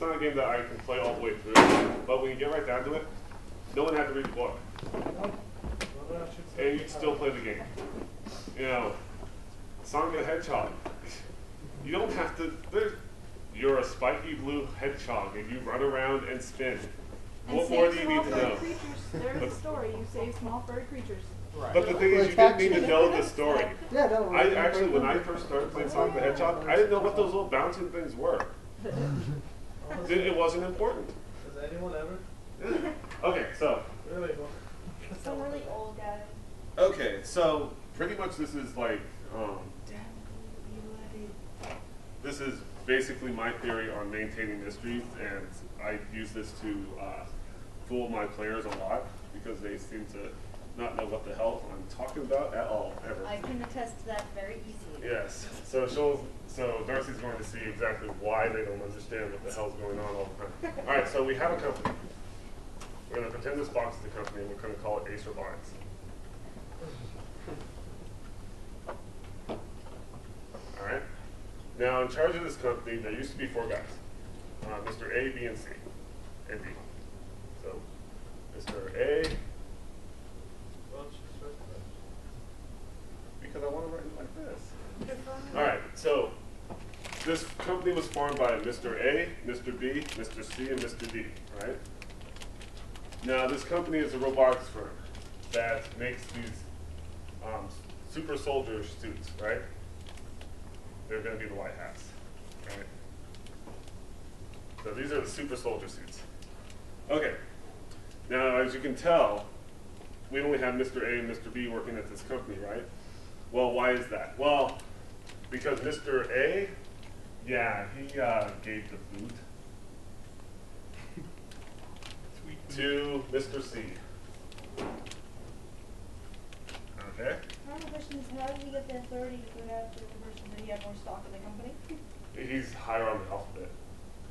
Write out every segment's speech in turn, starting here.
it's not a game that I can play all the way through. But when you get right down to it, no one had to read the book, and you'd still play the game. You know, Sonic the Hedgehog. You don't have to. You're a spiky blue hedgehog, and you run around and spin. And what more do you need to know? There's a story. You save small furry creatures. Right. But the thing is, you didn't need to know the story. Yeah, no. I actually, when I first started playing Sonic the Hedgehog, I didn't know what those little bouncing things were. It wasn't important. Has anyone ever? Yeah. Okay, so. Really? Some really old guy. Okay, so pretty much this is like, this is basically my theory on maintaining mysteries, and I use this to fool my players a lot because they seem to not know what the hell I'm talking about at all, ever. I can attest to that very easily. Yes. So Darcy's going to see exactly why they don't understand what the hell's going on all the time. All right, so we have a company. We're going to pretend this box is the company, and we're going to call it Ace Robotics. All right. Now, in charge of this company, there used to be 4 guys, Mr. A, B, and C, and D. So, Mr. A, because I want to write it like this. All right, so this company was formed by Mr. A, Mr. B, Mr. C, and Mr. D, right? Now, this company is a robotics firm that makes these super soldier suits, right? They're going to be the white hats, right? So these are the super soldier suits. Okay. Now, as you can tell, we only have Mr. A and Mr. B working at this company, right? Well, why is that? Well, because Mr. A, yeah, he gave the food to Mr. C. Okay? My question is, how did he get the authority to go after the person? Did he have more stock in the company? He's higher on the alphabet.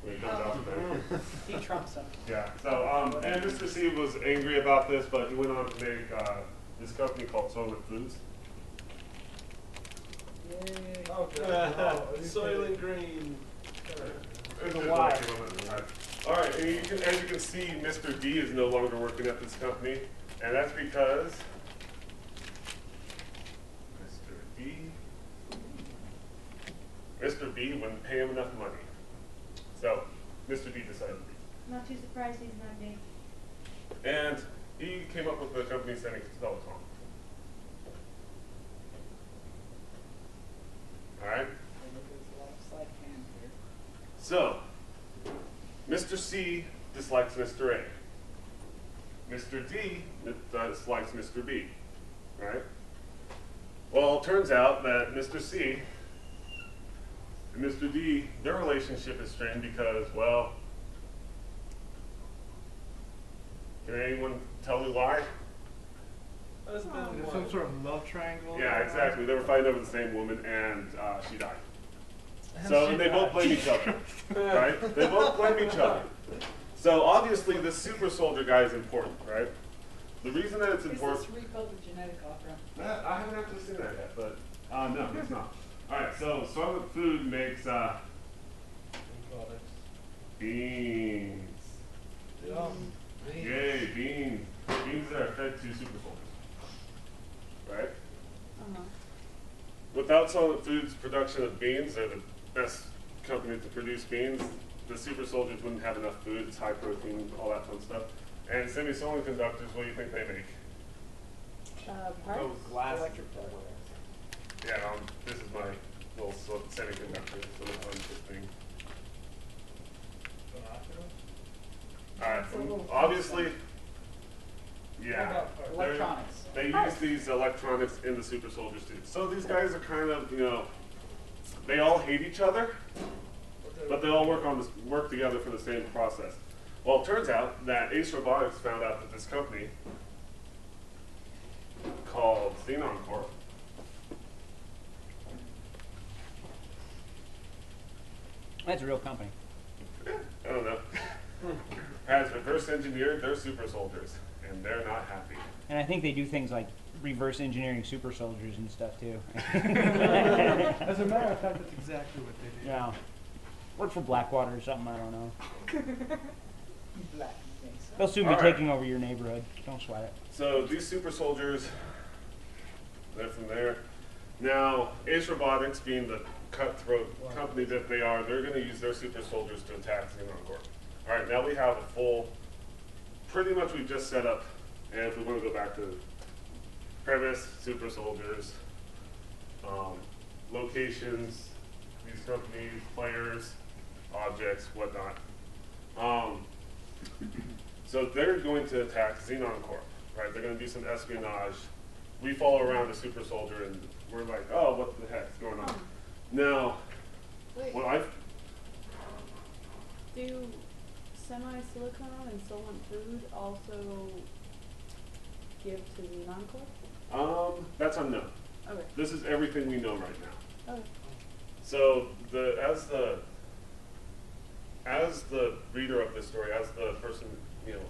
When it comes to alphabet. He trumps him. Yeah. So, and Mr. C was angry about this, but he went on to make this company called Soylent Foods. Okay. Oh, Soylent Green. There's a a Y. All right, and as you can see, Mr. D is no longer working at this company, and that's because Mr. B wouldn't pay him enough money. So, Mr. D decided to leave. Not too surprised he's not me. And he came up with the company Senex Telecom. All right? So, Mr. C dislikes Mr. A. Mr. D dislikes Mr. B, right? Well, it turns out that Mr. C and Mr. D, their relationship is strained because, well, can anyone tell me why? Some sort of love triangle? Yeah, exactly. They were fighting over the same woman, and she died. So they both blame each other, right? They both blame each other. So obviously, this super soldier guy is important, right? The reason that it's important. Is this rebuilt with genetic opera? I haven't actually seen that yet, but no, it's not. All right, so Soylent Food makes beans. Yay, beans. Beans that are fed to super soldiers, right? Without Soylent Food's production of beans, they're the best company to produce beans. The super soldiers wouldn't have enough food. It's high protein, all that fun stuff. And semiconductors, what do you think they make? Glass. Electric Yeah, this is my little semiconductor, silicon thing. All right, obviously, yeah, electronics. they use these electronics in the super soldier suits. So these guys are kind of, they all hate each other, but they all work together for the same process. Well, it turns out that Ace Robotics found out that this company called Xenon Corp. That's a real company. I don't know. Has reverse engineered their super soldiers, and they're not happy. And I think they do things like reverse engineering super soldiers and stuff too. As a matter of fact, that's exactly what they do. Yeah. Work for Blackwater or something, I don't know. Black Mesa. They'll soon be All right. taking over your neighborhood. Don't sweat it. So these super soldiers, they're from there. Now, Ace Robotics, being the cutthroat company that they are, they're going to use their super soldiers to attack Xenon Corp. All right, now we have a full, pretty much we've just set up, and if we want to go back to premise, super soldiers, locations, these companies, players, objects, whatnot. So they're going to attack Xenon Corp, right? They're going to do some espionage. We follow around a super soldier and we're like, oh, what the heck's going on? Now, Wait, what I've, do semi-silicon and stolen food also give to the non-core? that's unknown. Okay. This is everything we know right now. Okay. So as the reader of this story, as the person, you know,